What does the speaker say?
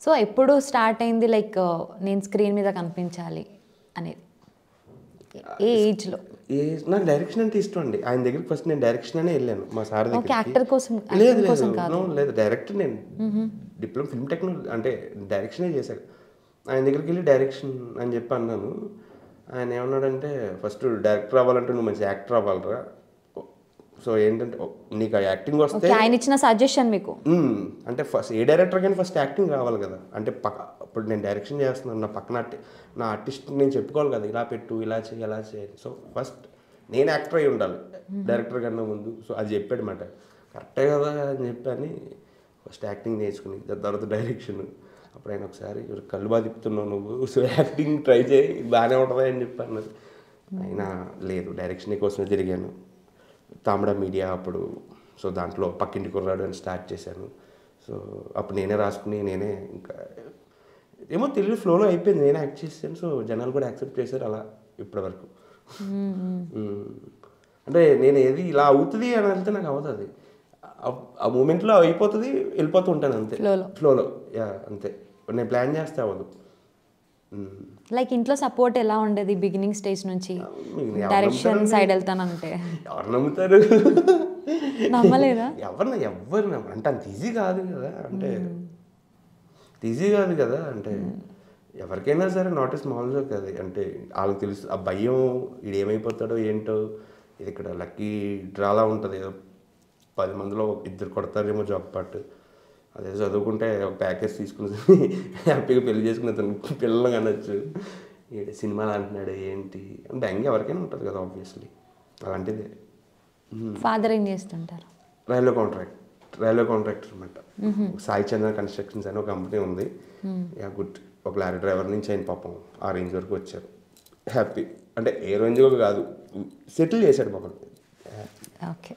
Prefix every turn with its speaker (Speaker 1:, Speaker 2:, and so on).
Speaker 1: So ఎప్పుడు start అయింది like నేను స్క్రీన్ మీద కనిపించాలి అనేది? ఏ ఏజ్లో?
Speaker 2: నాకు డైరెక్షన్ అంటే ఇష్టం అండి. ఆయన దగ్గరికి ఫస్ట్ నేను డైరెక్షన్ అనే వెళ్ళాను మా సార్
Speaker 1: ఓకే,
Speaker 2: దగ్గరికి.
Speaker 1: యాక్టర్ కోసం
Speaker 2: లేదు
Speaker 1: కోసం
Speaker 2: లేదు
Speaker 1: కాదు.
Speaker 2: లేదు డైరెక్టర్ నేను. డిప్లొమా ఫిల్మ్ టెక్నాలజీ అంటే డైరెక్షనే చేశాను. ఆయన దగ్గరికి వెళ్ళి డైరెక్షన్ అని చెప్పి అన్నాను. ఆయన ఏమన్నాడంటే ఫస్ట్ డైరెక్టర్ అవ్వాలంటే నువ్వు మంచి యాక్టర్ అవ్వాలరా. సో ఏంటంటే నీకు ఆ యాక్టింగ్ వస్తే
Speaker 1: ఆయన ఇచ్చిన సజెషన్ మీకు
Speaker 2: అంటే ఫస్ట్ ఏ డైరెక్టర్ కానీ ఫస్ట్ యాక్టింగ్ రావాలి కదా. అంటే ఇప్పుడు నేను డైరెక్షన్ చేస్తున్నాను, నా పక్కన నా ఆర్టిస్ట్ నేను చెప్పుకోవాలి కదా, ఇలా పెట్టు, ఇలా చేయి, అలా చేయి. సో ఫస్ట్ నేను యాక్టర్ అయి ఉండాలి డైరెక్టర్ కన్నా ముందు. సో అది చెప్పాడు మాట, కరెక్టే కదా అని చెప్పని ఫస్ట్ యాక్టింగ్ నేర్చుకుని దాని తర్వాత డైరెక్షన్. అప్పుడు ఆయన ఒకసారి కళ్ళు బాగా తిప్పుతున్నావు నువ్వు, సో యాక్టింగ్ ట్రై చేయి బాగానే ఉంటుంది అని చెప్పి అన్నది. అయినా లేదు, డైరెక్షన్ కోసమే తిరిగాను. తామడా మీడియా అప్పుడు, సో దాంట్లో పక్కింటి కుర్రాడు అని స్టార్ట్ చేశాను. సో అప్పుడు నేనే రాసుకుని నేనే ఇంకా ఏమో తెలియదు ఫ్లోలో అయిపోయింది, నేనే యాక్ట్ చేశాను. సో జనాలు కూడా యాక్సెప్ట్ చేశారు అలా ఇప్పటి వరకు. అంటే నేను ఏది ఇలా అవుతుంది అని వెళ్తే నాకు అవుతుంది, ఆ మూమెంట్లో అయిపోతుంది, వెళ్ళిపోతూ ఉంటాను అంతే ఫ్లోలో. యా అంతే, నేను ప్లాన్ చేస్తే అవ్వదు.
Speaker 1: లైక్ ఇంట్లో సపోర్ట్ ఎలా ఉండేది బిగినింగ్ స్టేజ్ నుంచి? డైరెక్షన్ సైడ్ వెళ్తానంటే
Speaker 2: ఎవరు నమ్ముతారు?
Speaker 1: నమ్మలేదా?
Speaker 2: ఎవరు అంటే అంత ఈజీ కాదు కదా. అంటే ఈజీ కాదు కదా. అంటే ఎవరికైనా సరే నాట్ ఏ స్మాల్ జోక్ అది. అంటే వాళ్ళకి తెలుసు ఆ భయం, ఇది ఏమైపోతాడో ఏంటో. ఇది ఇక్కడ లక్కీ డ్రాలా ఉంటుంది, ఏదో 10 మందిలో 2 కొడతారేమో జాబ్ పార్ట్. అదే చదువుకుంటే ఒక ప్యాకేజ్ తీసుకుని హ్యాపీగా పెళ్లి చేసుకుని అతను పిల్లలు అనొచ్చు. సినిమాలు అంటున్నాడు ఏంటి అంటే బెంగ ఎవరికైనా ఉంటుంది కదా ఆబ్వియస్లీ. అలాంటిదే.
Speaker 1: ఫాదర్ ఏం చేస్తుంటారు?
Speaker 2: రైల్వే కాంట్రాక్టర్ అనమాట. సాయి చంద్ర కన్స్ట్రక్షన్స్ అని ఒక కంపెనీ ఉంది. Yeah good. ఒక లారీ డ్రైవర్ నుంచి ఆయన పాపం ఆ రేంజ్ వరకు వచ్చారు. హ్యాపీ అంటే ఏ రేంజ్ కాదు, సెటిల్ చేశాడు పాపం.
Speaker 1: ఓకే.